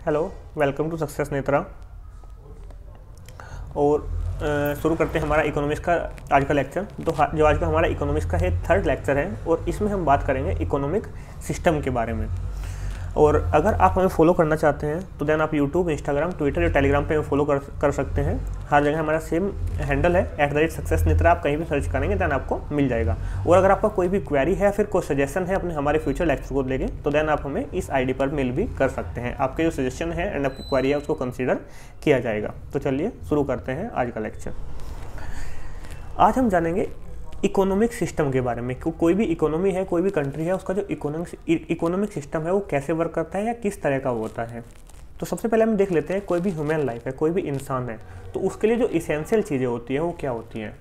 Hello, welcome to success Netra. और शुरू करते हैं हमारा इकोनॉमिक्स का आज का लेक्चर। तो जो आज का हमारा इकोनॉमिक्स का है थर्ड लेक्चर है और इसमें हम बात करेंगे इकोनॉमिक सिस्टम के बारे में। और अगर आप हमें फॉलो करना चाहते हैं तो देन आप यूट्यूब, इंस्टाग्राम, ट्विटर या टेलीग्राम पे हमें फॉलो कर सकते हैं। हर जगह हमारा सेम हैंडल है @सक्सेस नेत्रा। आप कहीं भी सर्च करेंगे देन आपको मिल जाएगा। और अगर आपका कोई भी क्वेरी है या फिर कोई सजेशन है अपने हमारे फ्यूचर लेक्चर को लेके तो देन आप हमें इस आईडी पर मेल भी कर सकते हैं। आपके जो सजेशन है एंड आपकी क्वेरी है उसको कंसिडर किया जाएगा। तो चलिए शुरू करते हैं आज का लेक्चर। आज हम जानेंगे इकोनॉमिक सिस्टम के बारे में। कोई भी इकोनॉमी है, कोई भी कंट्री है, उसका जो इकोनॉमिक सिस्टम है वो कैसे वर्क करता है या किस तरह का होता है। तो सबसे पहले हम देख लेते हैं कोई भी ह्यूमन लाइफ है, कोई भी इंसान है, तो उसके लिए जो इसेंशियल चीज़ें होती हैं वो क्या होती हैं।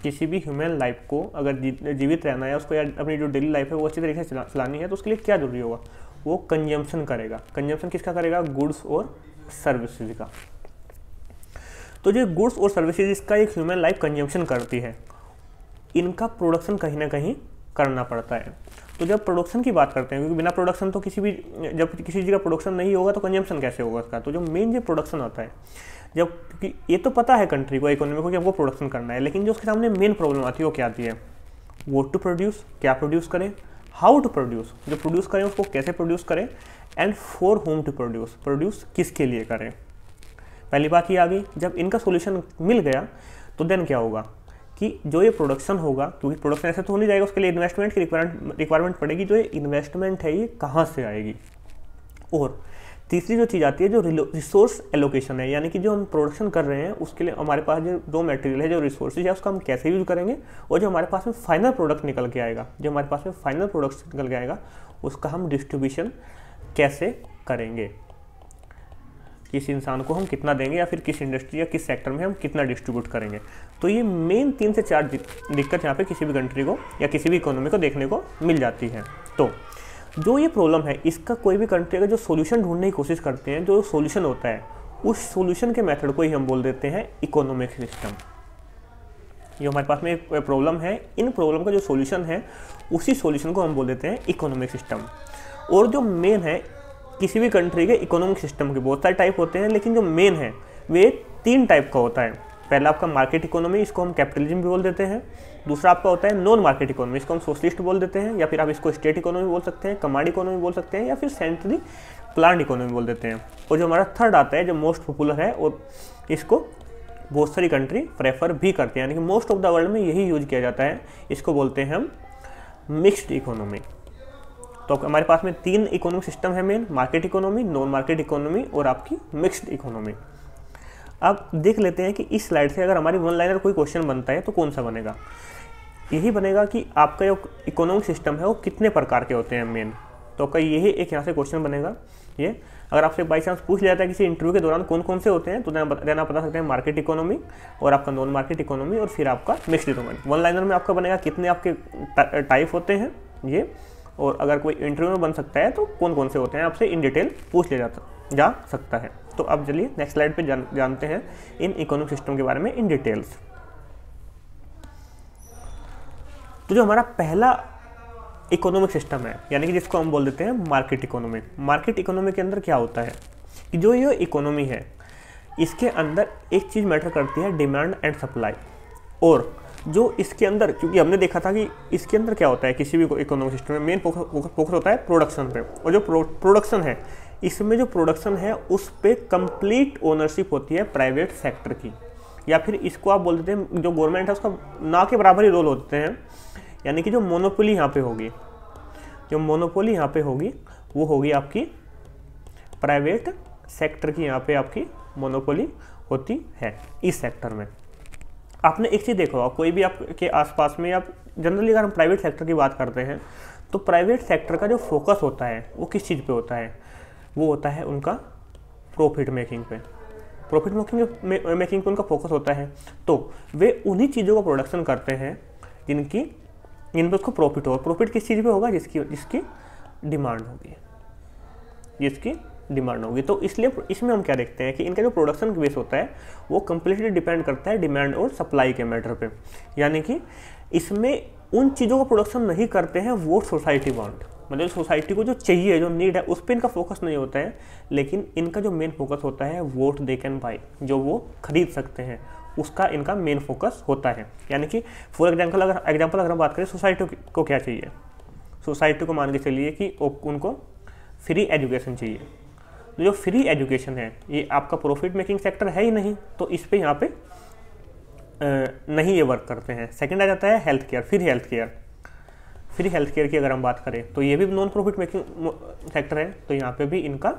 किसी भी ह्यूमन लाइफ को अगर जीवित रहना है, उसको या अपनी जो डेली लाइफ है वो अच्छी तरीके से चलानी है तो उसके लिए क्या जरूरी होगा, वो कंजम्पशन करेगा। कंजम्पशन किसका करेगा? गुड्स और सर्विसेज का। तो जो गुड्स और सर्विसेज इसका एक ह्यूमन लाइफ कंजम्पशन करती है, इनका प्रोडक्शन कहीं ना कहीं करना पड़ता है। तो जब प्रोडक्शन की बात करते हैं, क्योंकि बिना प्रोडक्शन तो जब किसी चीज़ का प्रोडक्शन नहीं होगा तो कंजम्पशन कैसे होगा उसका। तो जो मेन जो प्रोडक्शन होता है, जब ये तो पता है कंट्री को, इकोनॉमी को कि हमको प्रोडक्शन करना है, लेकिन जो उसके सामने मेन प्रॉब्लम आती है वो क्या आती है? व्हाट टू प्रोड्यूस, क्या प्रोड्यूस करें, हाउ टू प्रोड्यूस, जो प्रोड्यूस करें उसको कैसे प्रोड्यूस करें, and for whom to produce, produce किसके लिए करें। पहली बात ये आ गई। जब इनका सोल्यूशन मिल गया तो देन क्या होगा कि जो ये प्रोडक्शन होगा, क्योंकि प्रोडक्शन ऐसे तो हो नहीं जाएगा, उसके लिए इन्वेस्टमेंट की रिक्वायरमेंट पड़ेगी। जो ये इन्वेस्टमेंट है ये कहाँ से आएगी। और तीसरी जो चीज़ आती है जो रिसोर्स एलोकेशन है, यानी कि जो हम प्रोडक्शन कर रहे हैं उसके लिए हमारे पास जो रॉ मटेरियल है, जो रिसोर्सेज है, उसका हम कैसे यूज करेंगे। और जो हमारे पास में फाइनल प्रोडक्ट निकल के आएगा, उसका हम डिस्ट्रीब्यूशन कैसे करेंगे। किस इंसान को हम कितना देंगे या फिर किस इंडस्ट्री या किस सेक्टर में हम कितना डिस्ट्रीब्यूट करेंगे। तो ये मेन 3 से 4 दिक्कत यहाँ पे किसी भी कंट्री को या किसी भी इकोनॉमी को देखने को मिल जाती है। तो जो ये प्रॉब्लम है, इसका कोई भी कंट्री का जो सोल्यूशन ढूंढने की कोशिश करते हैं, जो सोल्यूशन होता है उस सोल्यूशन के मेथड को ही हम बोल देते हैं इकोनॉमिक सिस्टम। जो हमारे पास में एक प्रॉब्लम है, इन प्रॉब्लम का जो सोल्यूशन है उसी सोल्यूशन को हम बोल देते हैं इकोनॉमिक सिस्टम। और जो मेन है किसी भी कंट्री के इकोनॉमिक सिस्टम के बहुत सारे टाइप होते हैं, लेकिन जो मेन है वे 3 टाइप का होता है। पहला आपका मार्केट इकोनॉमी, इसको हम कैपिटलिज्म भी बोल देते हैं। दूसरा आपका होता है नॉन मार्केट इकोनॉमी, इसको हम सोशलिस्ट बोल देते हैं, या फिर आप इसको स्टेट इकोनॉमी बोल सकते हैं, कमांड इकोनॉमी बोल सकते हैं, या फिर सेंट्रली प्लान्ड इकोनॉमी बोल देते हैं। और जो हमारा थर्ड आता है, जो मोस्ट पॉपुलर है और इसको बहुत सारी कंट्री प्रेफर भी करते हैं, यानी कि मोस्ट ऑफ द वर्ल्ड में यही यूज किया जाता है, इसको बोलते हैं हम मिक्स्ड इकोनॉमी। तो हमारे पास में 3 इकोनॉमिक सिस्टम है main: market economy, non market economy और आपकी मिक्स्ड इकोनॉमी। अब देख लेते हैं कि इस स्लाइड से अगर हमारी वन लाइनर कोई क्वेश्चन बनता है तो कौन सा बनेगा। यही बनेगा कि आपका जो इकोनॉमिक सिस्टम है वो कितने प्रकार के होते हैं मेन। तो आपका यही एक यहाँ से क्वेश्चन बनेगा। ये अगर आपसे बाई चांस पूछ लिया जाता है किसी इंटरव्यू के दौरान कौन कौन से होते हैं, तो देना आप बता सकते हैं मार्केट इकोनॉमी और आपका नॉन मार्केट इकोनॉमी और फिर आपका मिक्स्ड इकोनॉमी। वन लाइनर में आपका बनेगा कितने आपके टाइप होते हैं ये, और अगर कोई इंटरव्यू में बन सकता है तो कौन कौन से होते हैं आपसे इन डिटेल पूछ लिया जा सकता है। तो अब चलिए नेक्स्ट स्लाइड पे जानते हैं इन इकोनॉमिक सिस्टम के बारे में इन डिटेल्स। तो जो हमारा पहला इकोनॉमिक सिस्टम है, यानी कि जिसको हम बोल देते हैं मार्केट इकोनॉमी। मार्केट इकोनॉमी के अंदर क्या होता है कि जो ये इकोनॉमी है इसके अंदर एक चीज़ मैटर करती है, डिमांड एंड सप्लाई। और जो इसके अंदर, क्योंकि हमने देखा था कि इसके अंदर क्या होता है, किसी भी इकोनॉमिक सिस्टम में मेन फोकस होता है प्रोडक्शन पे। और जो प्रोडक्शन है, इसमें जो प्रोडक्शन है उस पे कंप्लीट ओनरशिप होती है प्राइवेट सेक्टर की, या फिर इसको आप बोल देते हैं जो गवर्नमेंट है उसका ना के बराबर ही रोल होते हैं। यानी कि जो मोनोपोली यहाँ पे होगी, वो होगी आपकी प्राइवेट सेक्टर की। यहाँ पे आपकी मोनोपोली होती है इस सेक्टर में। आपने एक चीज़ देखा होगा, कोई भी आपके आसपास में, आप जनरली अगर हम प्राइवेट सेक्टर की बात करते हैं तो प्राइवेट सेक्टर का जो फोकस होता है वो किस चीज़ पे होता है? वो होता है उनका प्रॉफिट मेकिंग पे। प्रॉफिट मेकिंग पे उनका फोकस होता है। तो वे उन्हीं चीज़ों का प्रोडक्शन करते हैं जिन पे उसको प्रॉफिट हो। प्रॉफिट किस चीज़ पे होगा? जिसकी डिमांड होगी। तो इसलिए इसमें हम क्या देखते हैं कि इनका जो प्रोडक्शन बेस होता है वो कम्प्लीटली डिपेंड करता है डिमांड और सप्लाई के मैटर पे। यानी कि इसमें उन चीज़ों का प्रोडक्शन नहीं करते हैं वो सोसाइटी वांट। मतलब सोसाइटी को जो चाहिए, जो नीड है, उस पर इनका फोकस नहीं होता है, लेकिन इनका जो मेन फोकस होता है वोट दे कैन बाई, जो वो खरीद सकते हैं, उसका इनका मेन फोकस होता है। यानी कि फॉर एग्जाम्पल अगर हम बात करें सोसाइटी को क्या चाहिए, सोसाइटी को मान के चलिए कि उनको फ्री एजुकेशन चाहिए। तो जो फ्री एजुकेशन है ये आपका प्रॉफिट मेकिंग सेक्टर है ही नहीं, तो इस पे यहाँ पे नहीं ये वर्क करते हैं। सेकंड आ जाता है health care, free health care की अगर हम बात करें तो ये भी नॉन प्रॉफिट मेकिंग सेक्टर है, तो यहाँ पे भी इनका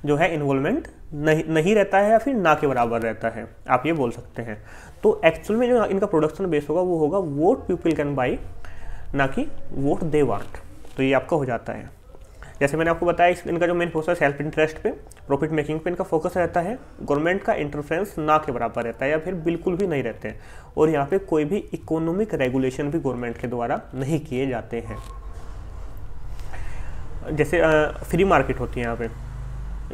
जो है इन्वॉल्वमेंट नहीं रहता है या फिर ना के बराबर रहता है, आप ये बोल सकते हैं। तो एक्चुअल में जो इनका प्रोडक्शन बेस होगा वो होगा वोट पीपल कैन बाई, ना कि वोट दे वांट। तो ये आपका हो जाता है। जैसे मैंने आपको बताया इनका जो मेन फोकस सेल्फ इंटरेस्ट पे, प्रॉफिट मेकिंग पे इनका फोकस रहता है। गवर्नमेंट का इंटरफेरेंस ना के बराबर रहता है या फिर बिल्कुल भी नहीं रहते हैं, और यहाँ पे कोई भी इकोनॉमिक रेगुलेशन भी गवर्नमेंट के द्वारा नहीं किए जाते हैं। जैसे फ्री मार्केट होती है, यहाँ पे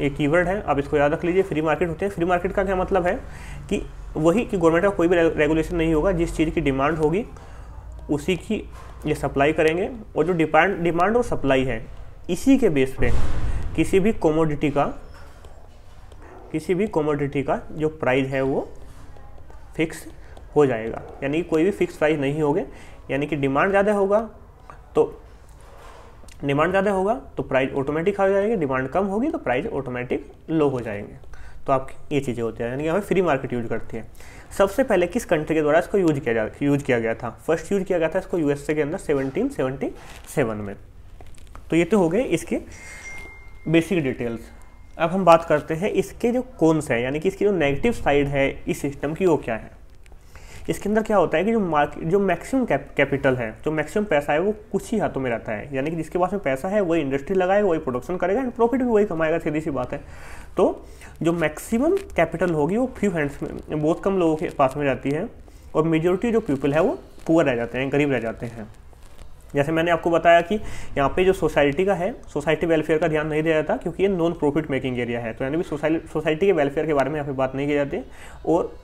एक कीवर्ड है, आप इसको याद रख लीजिए, फ्री मार्केट होते हैं। फ्री मार्केट का क्या मतलब है कि वही कि गवर्नमेंट का कोई भी रेगुलेशन नहीं होगा, जिस चीज़ की डिमांड होगी उसी की ये सप्लाई करेंगे, और जो डिमांड और सप्लाई है इसी के बेस पे किसी भी कमोडिटी का जो प्राइस है वो फिक्स हो जाएगा। यानी कोई भी फिक्स प्राइस नहीं होगा, यानी कि डिमांड ज़्यादा होगा तो प्राइस ऑटोमेटिक आ जाएगी, डिमांड कम होगी तो प्राइस ऑटोमेटिक लो हो जाएंगे। तो आपकी ये चीज़ें होती हैं, यानी कि हमें फ्री मार्केट यूज करती है। सबसे पहले किस कंट्री के द्वारा इसको यूज किया गया था? फर्स्ट यूज किया गया था इसको यूएसए के अंदर 1777 में। तो ये तो हो गए इसके बेसिक डिटेल्स। अब हम बात करते हैं इसके जो कॉन्स है, यानी कि इसकी जो नेगेटिव साइड है इस सिस्टम की, वो क्या है। इसके अंदर क्या होता है कि जो मैक्सिमम कैपिटल है, जो मैक्सिमम पैसा है वो कुछ ही हाथों में रहता है। यानी कि जिसके पास में पैसा है वही इंडस्ट्री लगाएगा, वही प्रोडक्शन करेगा एंड प्रॉफिट भी वही कमाएगा, सीधी सी बात है। तो जो मैक्सिमम कैपिटल होगी वो फ्यू हैंड्स में, बहुत कम लोगों के पास में जाती है, और मेजोरिटी जो पीपल है वो पुअर रह जाते हैं, गरीब रह जाते हैं। जैसे मैंने आपको बताया कि यहाँ पे जो सोसाइटी का है, सोसाइटी वेलफेयर का ध्यान नहीं दिया जाता क्योंकि ये नॉन प्रॉफिट मेकिंग एरिया है, तो यानी भी सोसाइटी के वेलफेयर के बारे में यहाँ पे बात नहीं की जाती। और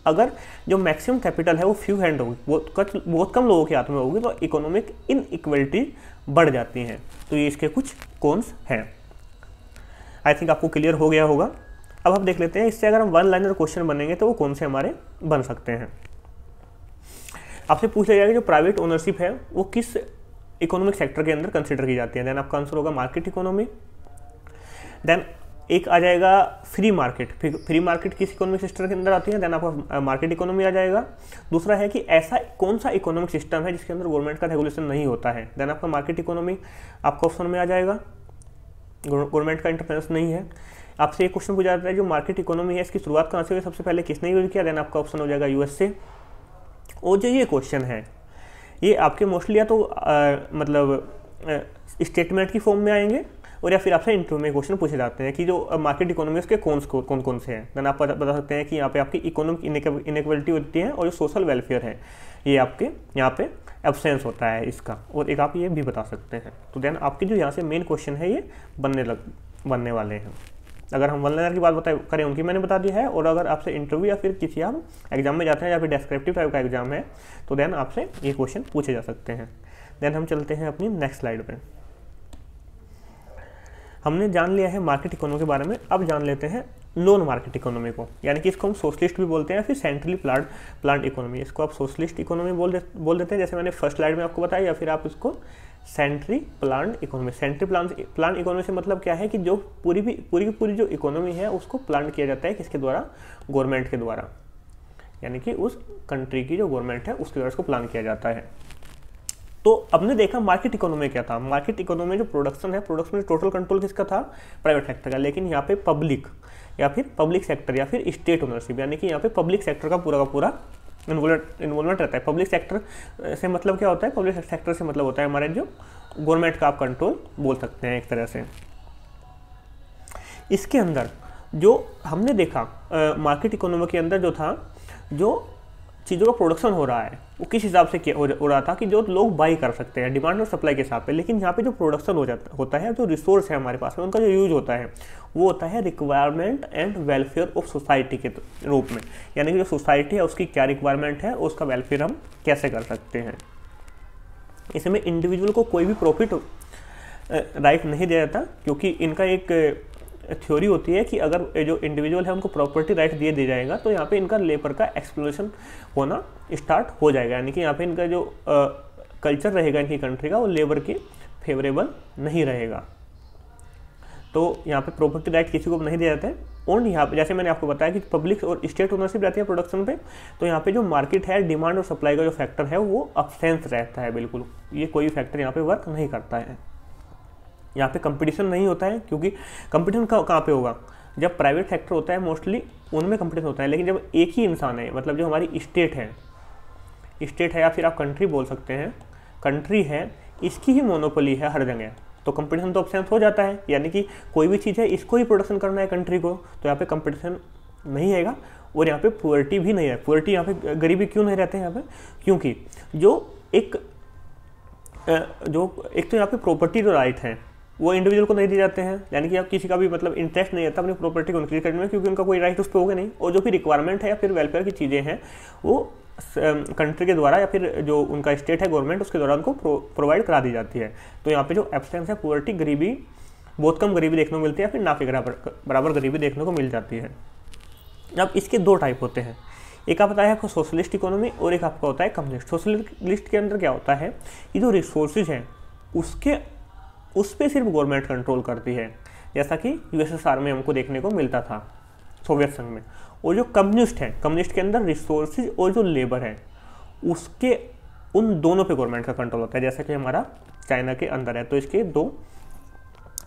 अगर जो मैक्सिमम कैपिटल है वो फ्यू हैंड होगी, बहुत कम लोगों के हाथ में होगी, तो इकोनॉमिक इनइक्वलिटी बढ़ जाती हैं। तो ये इसके कुछ कॉन्स हैं। आई थिंक आपको क्लियर हो गया होगा। अब हम देख लेते हैं इससे अगर हम वन लाइनर क्वेश्चन बनेंगे तो वो कौन से हमारे बन सकते हैं। आपसे पूछ लिया जाएगा जो प्राइवेट ओनरशिप है वो किस इकोनॉमिक सेक्टर के अंदर कंसिडर की जाती है। देन आपका आंसर होगा मार्केट इकोनॉमी। देन एक आ जाएगा फ्री मार्केट, फ्री मार्केट किस इकोनॉमिक सिस्टम के अंदर आती है, देन आपका मार्केट इकोनॉमी आ जाएगा। दूसरा है कि ऐसा कौन सा इकोनॉमिक सिस्टम है जिसके अंदर गवर्नमेंट का रेगुलेशन नहीं होता है, देन आपका मार्केट इकोनॉमी आपका ऑप्शन में आ जाएगा, गवर्नमेंट का इंटरफेरेंस नहीं है। आपसे एक क्वेश्चन पूछा जाता है जो मार्केट इकोनॉमी है इसकी शुरुआत कहाँ से हुई, सबसे पहले किसने यूज किया, देन आपका ऑप्शन हो जाएगा यूएसए। और जो ये क्वेश्चन है ये आपके मोस्टली या तो मतलब स्टेटमेंट की फॉर्म में आएंगे, और या फिर आपसे इंटरव्यू में क्वेश्चन पूछे जाते हैं कि जो मार्केट इकोनॉमी उसके कौन कौन से हैं। देन आप बता सकते हैं कि यहाँ पे आपकी इकोनॉमिक इनइक्वलिटी होती है, और जो सोशल वेलफेयर है ये आपके यहाँ पे एब्सेंस होता है इसका, और एक आप ये भी बता सकते हैं। तो देन आपके जो यहाँ से मेन क्वेश्चन है ये बनने वाले हैं। अगर हम वन लाइनर की बात करें उनकी मैंने बता दी है, और अगर आपसे इंटरव्यू या फिर किसी आप एग्जाम में जाते हैं या फिर डेस्क्रिप्टिव टाइप का एग्जाम है तो देन आपसे ये क्वेश्चन पूछे जा सकते हैं। देन हम चलते हैं अपनी नेक्स्ट स्लाइड पे। हमने जान लिया है मार्केट इकोनॉमी के बारे में, अब जान लेते हैं नॉन मार्केट इकोनॉमी को, यानी कि इसको हम सोशलिस्ट भी बोलते हैं या फिर सेंट्रली प्लान्ड इकोनॉमी। इसको आप सोशलिस्ट इकोनॉमी बोल देते हैं, जैसे मैंने फर्स्ट स्लाइड में आपको बताया, या फिर आप इसको centrally planned economy. Centrally planned economy से मतलब क्या है कि जो पूरी की पूरी जो इकोनॉमी है उसको प्लान किया जाता है किसके द्वारा, गवर्नमेंट के द्वारा, यानी कि उस कंट्री की जो गवर्नमेंट है उसके द्वारा इसको प्लान किया जाता है। तो हमने देखा मार्केट इकोनॉमी क्या था। मार्केट इकोनॉमी में जो प्रोडक्शन है, प्रोडक्शन में टोटल कंट्रोल किसका था, प्राइवेट सेक्टर का, लेकिन यहाँ पे पब्लिक या फिर पब्लिक सेक्टर या फिर स्टेट ओनरशिप, यानी कि यहाँ पे पब्लिक सेक्टर का पूरा इन्वॉल्वमेंट रहता है। पब्लिक सेक्टर से मतलब क्या होता है, पब्लिक सेक्टर से मतलब होता है हमारे जो गवर्नमेंट का आप कंट्रोल बोल सकते हैं एक तरह से। इसके अंदर जो हमने देखा मार्केट इकोनॉमी के अंदर जो था, जो चीज़ों का प्रोडक्शन हो रहा है वो किस हिसाब से हो रहा था कि जो लोग बाई कर सकते हैं डिमांड और सप्लाई के हिसाब पे, लेकिन यहाँ पे जो प्रोडक्शन होता है, जो रिसोर्स है हमारे पास में उनका जो यूज होता है वो होता है requirement and welfare of society के रूप में, यानी कि जो सोसाइटी है उसकी क्या रिक्वायरमेंट है, उसका वेलफेयर हम कैसे कर सकते हैं। इसमें इंडिविजुअल को कोई भी प्रॉफिट राइट नहीं दिया जाता, क्योंकि इनका एक थ्योरी होती है कि अगर जो इंडिविजुअल है उनको प्रॉपर्टी राइट दिया जाएगा तो यहाँ पे इनका लेबर का एक्सप्लोरेशन होना स्टार्ट हो जाएगा, यानी कि यहाँ पे इनका जो कल्चर रहेगा इनकी कंट्री का वो लेबर के फेवरेबल नहीं रहेगा। तो यहाँ पे प्रॉपर्टी राइट किसी को नहीं दिया जाता है। ओनली यहाँ पे जैसे मैंने आपको बताया कि पब्लिक और स्टेट ओनरशिप रहती है प्रोडक्शन पे, तो यहाँ पे जो मार्केट है, डिमांड और सप्लाई का जो फैक्टर है वो अब्सेंस रहता है, बिल्कुल ये कोई फैक्टर यहाँ पे वर्क नहीं करता है। यहाँ पे कंपटीशन नहीं होता है, क्योंकि कंपटीशन कहाँ पे होगा, जब प्राइवेट सेक्टर होता है मोस्टली उनमें कंपटीशन होता है, लेकिन जब एक ही इंसान है, मतलब जो हमारी स्टेट है या फिर आप कंट्री बोल सकते हैं, कंट्री है, इसकी ही मोनोपोली है हर जगह, तो कंपटीशन तो अब्सेंस हो जाता है। यानी कि कोई भी चीज़ है इसको ही प्रोडक्शन करना है कंट्री को, तो यहाँ पे कंपटीशन नहीं आएगा और यहाँ पे पुअर्टी भी नहीं है। पुअर्टी यहाँ पे गरीबी क्यों नहीं रहते हैं यहाँ पे, क्योंकि एक तो यहाँ पे प्रॉपर्टी जो राइट है वो इंडिविजुअल को नहीं दिए जाते हैं, यानी कि आप किसी का भी मतलब इंटरेस्ट नहीं रहता अपनी प्रॉपर्टी को इंक्रीज करने में, क्योंकि उनका कोई राइट उस पर होगा नहीं, और जो भी रिक्वायरमेंट है या फिर वेलफेयर की चीज़ें हैं वो कंट्री के द्वारा या फिर जो उनका स्टेट है गवर्नमेंट उसके द्वारा उनको प्रोवाइड करा दी जाती है। तो यहाँ पे जो एब्सेंस है पुअर्टी, गरीबी, बहुत कम गरीबी देखने को मिलती है, फिर ना के बराबर गरीबी देखने को मिल जाती है। अब इसके दो टाइप होते हैं, एक आप बताया आपको सोशलिस्ट इकोनॉमी और एक आपका होता है कम्युनिस्ट। सोशलिस्ट के अंदर क्या होता है कि जो रिसोर्सेज हैं उस पर सिर्फ गवर्नमेंट कंट्रोल करती है, जैसा कि यूएसएसआर में हमको देखने को मिलता था, सोवियत संघ में। और जो कम्युनिस्ट है, कम्युनिस्ट के अंदर रिसोर्सेज और जो लेबर है उसके उन दोनों पे गवर्नमेंट का कंट्रोल होता है, जैसा कि हमारा चाइना के अंदर है। तो इसके दो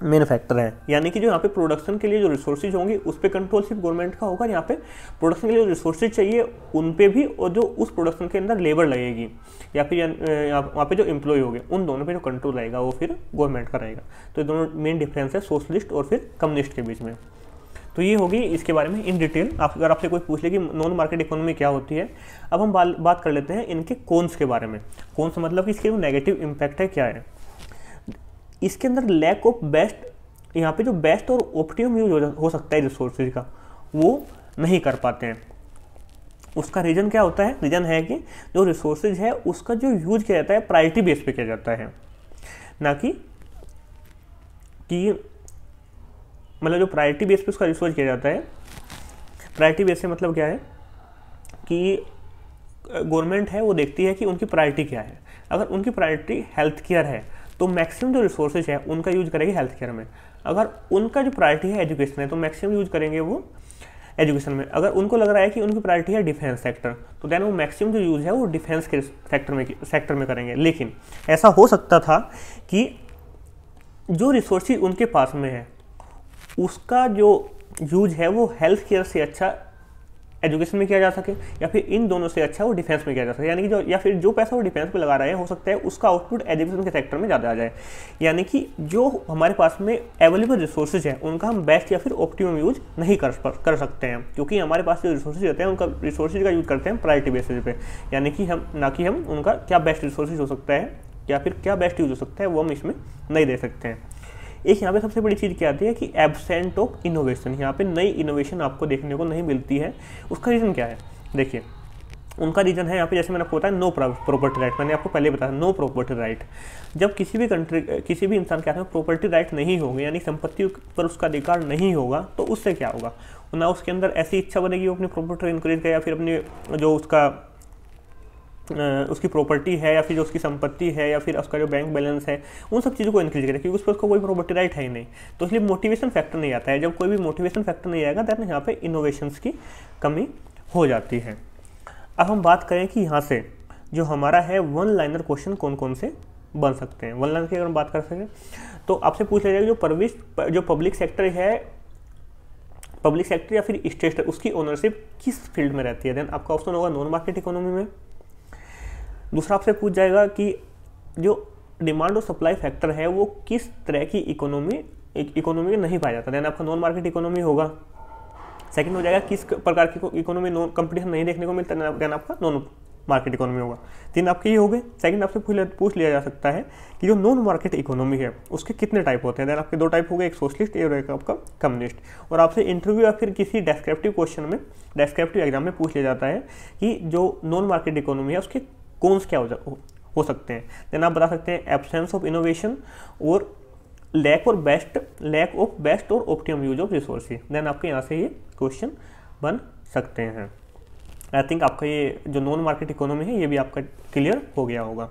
मेन फैक्टर है, यानी कि जो यहाँ पे प्रोडक्शन के लिए जो रिसोर्सेज होंगे उस पर कंट्रोल सिर्फ गवर्नमेंट का होगा, यहाँ पे प्रोडक्शन के लिए जो रिसोर्सेज चाहिए उन पे भी, और जो उस प्रोडक्शन के अंदर लेबर लगेगी या फिर वहाँ पे जो एम्प्लॉय होंगे उन दोनों पे जो कंट्रोल रहेगा वो फिर गवर्नमेंट का रहेगा। तो ये दोनों मेन डिफरेंस है सोशलिस्ट और फिर कम्युनिस्ट के बीच में। तो ये होगी इसके बारे में इन डिटेल। अगर आपसे कोई पूछ ले कि नॉन मार्केट इकोनॉमी क्या होती है, अब हम बात कर लेते हैं इनके कॉन्स के बारे में। कॉन्स मतलब कि इसके जो नेगेटिव इम्पैक्ट है क्या है। इसके अंदर लैक ऑफ बेस्ट, यहाँ पे जो बेस्ट और ऑप्टिमम यूज हो सकता है रिसोर्सेज का वो नहीं कर पाते हैं। उसका रीज़न क्या होता है, रीज़न है कि जो रिसोर्सेज है उसका जो यूज किया जाता है प्रायोरिटी बेस पे किया जाता है, ना कि मतलब जो प्रायोरिटी बेस पे उसका रिसोर्स किया जाता है। प्रायोरिटी बेस से मतलब क्या है कि गवर्नमेंट है वो देखती है कि उनकी प्रायोरिटी क्या है। अगर उनकी प्रायोरिटी हेल्थ केयर है तो मैक्सिमम जो रिसोर्सेज है उनका यूज करेंगे हेल्थ केयर में। अगर उनका जो प्रायोरिटी है एजुकेशन है तो मैक्सिमम यूज करेंगे वो एजुकेशन में। अगर उनको लग रहा है कि उनकी प्रायोरिटी है डिफेंस सेक्टर तो देन वो मैक्सिमम जो यूज है वो डिफेंस के सेक्टर में करेंगे। लेकिन ऐसा हो सकता था कि जो रिसोर्सेज उनके पास में है उसका जो यूज है वो हेल्थ केयर से अच्छा एजुकेशन में किया जा सके, या फिर इन दोनों से अच्छा वो डिफेंस में किया जा सके। यानी कि या फिर जो पैसा वो डिफेंस में लगा रहे हैं हो सकता है उसका आउटपुट एजुकेशन के सेक्टर में ज़्यादा आ जाए। यानी कि जो हमारे पास में अवेलेबल रिसोर्सेज हैं उनका हम बेस्ट या फिर ऑप्टिमम यूज नहीं कर सकते हैं, क्योंकि हमारे पास जो रिसोर्सेज रहते हैं उनका रिसोर्सेज का यूज करते हैं प्रायोरिटी बेसिस पे। यानी कि हम उनका क्या बेस्ट रिसोर्सेज हो सकता है या फिर क्या बेस्ट यूज हो सकता है वो हम इसमें नहीं दे सकते हैं। एक यहाँ पे सबसे बड़ी चीज़ क्या आती है कि एब्सेंट ऑफ इनोवेशन, यहाँ पे नई इनोवेशन आपको देखने को नहीं मिलती है। उसका रीज़न क्या है, देखिए उनका रीज़न है यहाँ पे, जैसे मैंने आपको बताया नो प्रॉपर्टी राइट, मैंने आपको पहले बताया नो प्रॉपर्टी राइट। जब किसी भी कंट्री किसी भी इंसान के हाथ में प्रॉपर्टी राइट नहीं होगी, यानी संपत्ति पर उसका अधिकार नहीं होगा, तो उससे क्या होगा, ना उसके अंदर ऐसी इच्छा बनेगी वो अपनी प्रॉपर्टी इंक्रीज करे या फिर अपनी जो उसकी प्रॉपर्टी है या फिर जो उसकी संपत्ति है या फिर उसका जो बैंक बैलेंस है उन सब चीज़ों को इंक्रीज करे, क्योंकि उस पर उसका कोई प्रॉपर्टी राइट है ही नहीं। तो इसलिए मोटिवेशन फैक्टर नहीं आता है। जब कोई भी मोटिवेशन फैक्टर नहीं आएगा देन यहाँ पे इनोवेशंस की कमी हो जाती है। अब हम बात करें कि यहाँ से जो हमारा है वन लाइनर क्वेश्चन कौन कौन से बन सकते हैं। वन लाइनर की अगर हम बात कर सकें तो आपसे पूछ लिया जाएगा जो पब्लिक सेक्टर है, पब्लिक सेक्टर या फिर स्टेट, उसकी ओनरशिप किस फील्ड में रहती है। देन आपका ऑप्शन होगा नॉन मार्केट इकोनॉमी में। दूसरा आपसे पूछ जाएगा कि जो डिमांड और सप्लाई फैक्टर है वो किस तरह की इकोनॉमी में नहीं पाया जाता, देन आपका नॉन मार्केट इकोनॉमी होगा। सेकंड हो जाएगा किस प्रकार की इकोनॉमी नॉन कंपटीशन नहीं देखने को मिलता, देन आपका नॉन मार्केट इकोनॉमी होगा। तीन आपके ये हो गए। सेकंड आपसे पूछ लिया जा सकता है कि जो नॉन मार्केट इकोनॉमी है उसके कितने टाइप होते हैं, देन आपके दो टाइप हो गए, एक सोशलिस्ट और एक आपका कम्युनिस्ट। और आपसे इंटरव्यू या फिर किसी डेस्क्रिप्टिव क्वेश्चन में, डेस्क्रिप्टिव एग्जाम में पूछ लिया जाता है कि जो नॉन मार्केट इकोनॉमी है उसके कौन क्या हो सकते हैं। देन आप बता सकते हैं एब्सेंस ऑफ इनोवेशन और लैक ऑफ बेस्ट और optimum use of resources, then आपके यहाँ से ये क्वेश्चन बन सकते हैं। आई थिंक आपका ये जो नॉन मार्केट इकोनॉमी है ये भी आपका क्लियर हो गया होगा।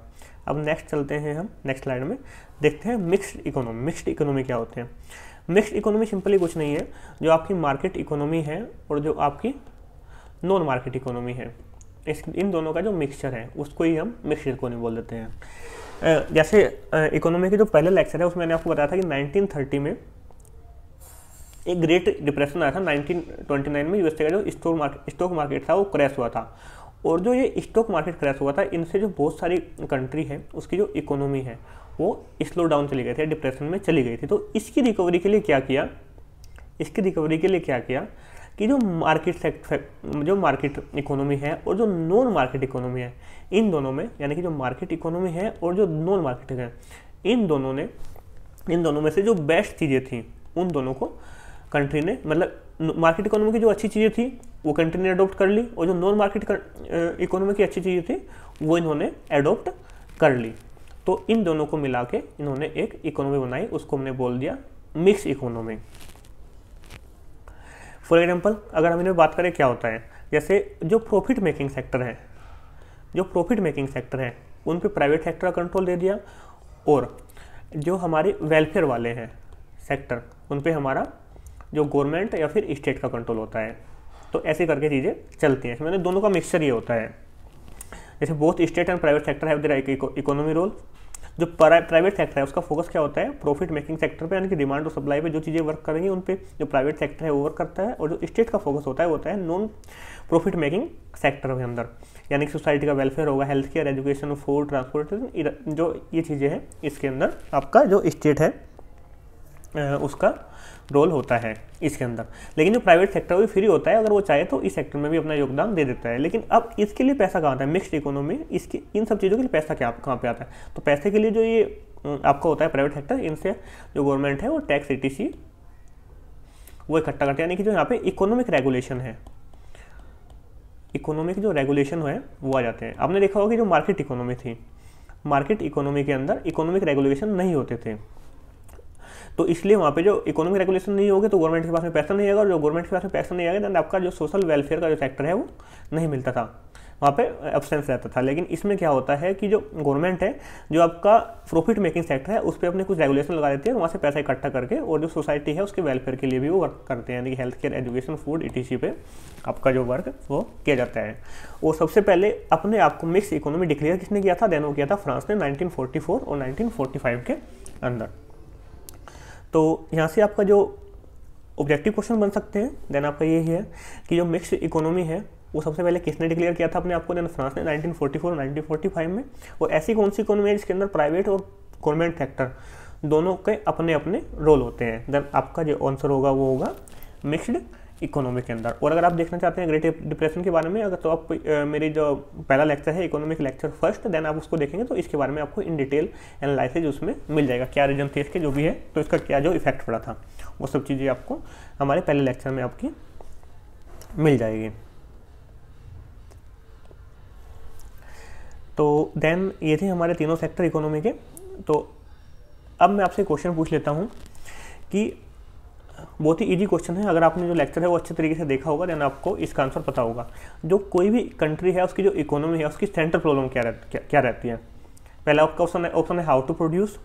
अब नेक्स्ट चलते हैं हम नेक्स्ट स्लाइड में, देखते हैं मिक्स्ड इकोनॉमी। मिक्स्ड इकोनॉमी क्या होते हैं? मिक्स्ड इकोनॉमी सिंपली कुछ नहीं है, जो आपकी मार्केट इकोनॉमी है और जो आपकी नॉन मार्केट इकोनॉमी है, इन दोनों का जो मिक्सचर है उसको ही हम मिक्स्ड इकोनॉमी बोल देते हैं। जैसे इकोनॉमी के जो पहले लेक्चर है उसमें मैंने आपको बताया था कि 1930 में एक ग्रेट डिप्रेशन आया था। 1929 में यूएसए का जो स्टॉक मार्केट था वो क्रैश हुआ था, और जो ये स्टॉक मार्केट क्रैश हुआ था इनसे जो बहुत सारी कंट्री है उसकी जो इकोनॉमी है वो स्लो डाउन चली गई थी, डिप्रेशन में चली गई थी। तो इसकी रिकवरी के लिए क्या किया, कि जो मार्केट इकोनॉमी है और जो नॉन मार्केट इकोनॉमी है, इन दोनों में, यानी कि जो मार्केट इकोनॉमी है और जो नॉन मार्केट है, इन दोनों में से जो बेस्ट चीज़ें थी उन दोनों को कंट्री ने, मतलब मार्केट इकोनॉमी की जो अच्छी चीज़ें थी वो कंट्री ने अडोप्ट कर ली, और जो नॉन मार्केट इकोनॉमी की अच्छी चीज़ें थी वो इन्होंने अडोप्ट कर ली। तो इन दोनों को मिला के इन्होंने एक इकोनॉमी बनाई, उसको हमने बोल दिया मिक्स इकोनॉमी। फॉर एग्जाम्पल अगर हम इनमें बात करें क्या होता है, जैसे जो प्रॉफिट मेकिंग सेक्टर है उन पे प्राइवेट सेक्टर का कंट्रोल दे दिया, और जो हमारे वेलफेयर वाले हैं सेक्टर उन पे हमारा जो गवर्नमेंट या फिर स्टेट का कंट्रोल होता है। तो ऐसे करके चीज़ें चलती हैं, इसमें दोनों का मिक्सचर ये होता है। जैसे both state and private sector have their economy role. जो प्राइवेट सेक्टर है उसका फोकस क्या होता है, प्रॉफिट मेकिंग सेक्टर पे, यानी कि डिमांड और सप्लाई पे जो चीज़ें वर्क करेंगी उन पे जो प्राइवेट सेक्टर है वो वर्क करता है, और जो स्टेट का फोकस होता है नॉन प्रॉफिट मेकिंग सेक्टर के अंदर, यानी कि सोसाइटी का वेलफेयर होगा, health care, education, food, transportation, जो ये चीज़ें हैं इसके अंदर आपका जो स्टेट है उसका रोल होता है इसके अंदर। लेकिन जो प्राइवेट सेक्टर वो फ्री होता है, अगर वो चाहे तो इस सेक्टर में भी अपना योगदान दे देता है। लेकिन अब इसके लिए पैसा कहाँ आता है, मिक्स्ड इकोनॉमी, इसकी इन सब चीज़ों के लिए पैसा कहाँ पे आता है? तो पैसे के लिए जो ये आपका होता है प्राइवेट सेक्टर, इनसे जो गवर्नमेंट है वो टैक्स ETC वो इकट्ठा करते हैं, यानी कि जो यहाँ पे इकोनॉमिक रेगुलेशन है, इकोनॉमिक जो रेगुलेशन है वो आ जाते हैं। आपने देखा होगा कि जो मार्केट इकोनॉमी थी, मार्केट इकोनॉमी के अंदर इकोनॉमिक रेगुलेशन नहीं होते थे, तो इसलिए वहाँ पे जो इकोनॉमिक रेगुलेशन नहीं होगी तो गवर्नमेंट के पास में पैसा नहीं आएगा, और जो गवर्नमेंट के पास में पैसा नहीं आएगा तो आपका जो सोशल वेलफेयर का जो सेक्टर है वो नहीं मिलता था, वहाँ पे एब्सेंस रहता था। लेकिन इसमें क्या होता है कि जो गवर्नमेंट है, जो आपका प्रॉफिट मेकिंग सेक्टर है उस पर अपने कुछ रेगुलेशन लगा देती है, वहाँ से पैसा इकट्ठा करके, और जो सोसाइटी है उसके वेलफेयर के लिए भी वो वर्क करते हैं, यानी कि health care, education, food ETC पे आपका जो वर्क वो किया जाता है। और सबसे पहले अपने आप को मिक्स इकोनॉमी डिक्लेयर किसने किया था? देन वो किया था फ्रांस ने 1944 और 1945 के अंदर। तो यहाँ से आपका जो ऑब्जेक्टिव क्वेश्चन बन सकते हैं, देन आपका यही है कि जो मिक्स्ड इकोनॉमी है वो सबसे पहले किसने डिक्लेयर किया था अपने आप को? देन फ्रांस ने 1944 1945 में। और ऐसी कौन सी इकोनॉमी है जिसके अंदर प्राइवेट और गवर्नमेंट सेक्टर दोनों के अपने अपने रोल होते हैं? देन आपका जो आंसर होगा वो होगा मिक्स्ड इकोनॉमी के अंदर। और अगर आप देखना चाहते हैं ग्रेट डिप्रेशन के बारे में, अगर तो आप मेरी जो पहला लेक्चर है इकोनॉमिक लेक्चर फर्स्ट, देन आप उसको देखेंगे तो इसके बारे में आपको इन डिटेल एनालिसिस उसमें मिल जाएगा, क्या रीजन थे इसके जो भी है, तो इसका क्या जो इफेक्ट पड़ा था, वो सब चीज़ें आपको हमारे पहले लेक्चर में आपकी मिल जाएगी। तो देन ये थे हमारे तीनों सेक्टर इकोनॉमी के। तो अब मैं आपसे क्वेश्चन पूछ लेता हूँ कि बहुत ही इजी क्वेश्चन है, अगर आपने जो लेक्चर है वो अच्छे तरीके से देखा होगा देन आपको इसका आंसर पता होगा। जो कोई भी कंट्री है उसकी जो इकोनॉमी है उसकी सेंट्रल प्रॉब्लम क्या रहती है? पहला आपका ऑप्शन है हाउ टू प्रोड्यूस,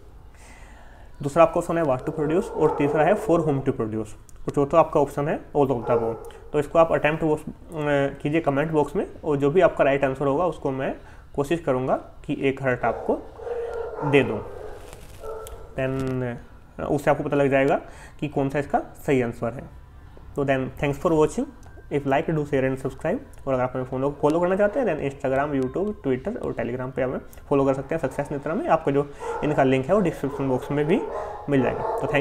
दूसरा आपका ऑप्शन है व्हाट टू प्रोड्यूस, और तीसरा है फॉर होम टू प्रोड्यूस, और चौथा आपका ऑप्शन है ऑल ऑफ द अबव। तो इसको आप अटैम्प्ट कीजिए कमेंट बॉक्स में, और जो भी आपका राइट आंसर होगा उसको मैं कोशिश करूँगा कि 1 हार्ट आपको दे दूँ, देन उससे आपको पता लग जाएगा कि कौन सा इसका सही आंसर है। तो then thanks for watching, if like do share and subscribe. और अगर आप हमें फॉलो करना चाहते हैं देन इंस्टाग्राम, यूट्यूब, ट्विटर और टेलीग्राम पे हमें फॉलो कर सकते हैं सक्सेस नेत्रा में। आपको जो इनका लिंक है वो डिस्क्रिप्शन बॉक्स में भी मिल जाएगा। तो थैंक